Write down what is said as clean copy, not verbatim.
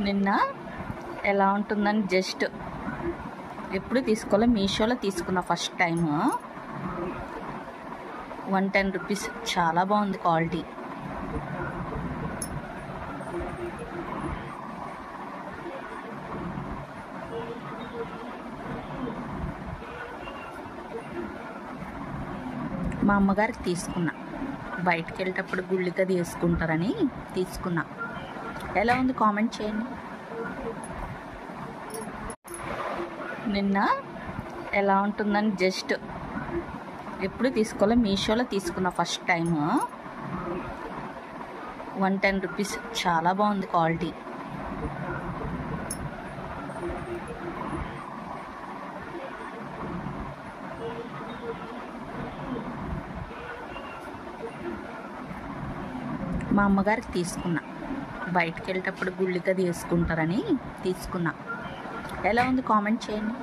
నిన్న ఎలా ఉంటుందని జస్ట్ ఎప్పుడు తీసుకోలే, మీషోలో తీసుకున్న ఫస్ట్ టైం. 110 రూపీస్, చాలా బాగుంది క్వాలిటీ. మా అమ్మగారికి తీసుకున్నా, బయటికి వెళ్ళేటప్పుడు గుళ్ళకి అది వేసుకుంటారని తీసుకున్నా. ఎలా ఉంది కామెంట్ చేయండి. నిన్న ఎలా ఉంటుందని జస్ట్ ఎప్పుడు తీసుకోలే, మీషోలో తీసుకున్న ఫస్ట్ టైం. 110 రూపీస్, చాలా బాగుంది క్వాలిటీ. మా అమ్మగారికి తీసుకున్నా, బయటికి వెళ్ళేటప్పుడు గుళ్ళకి అది వేసుకుంటారని తీసుకున్నా. ఎలా ఉంది కామెంట్ చేయండి.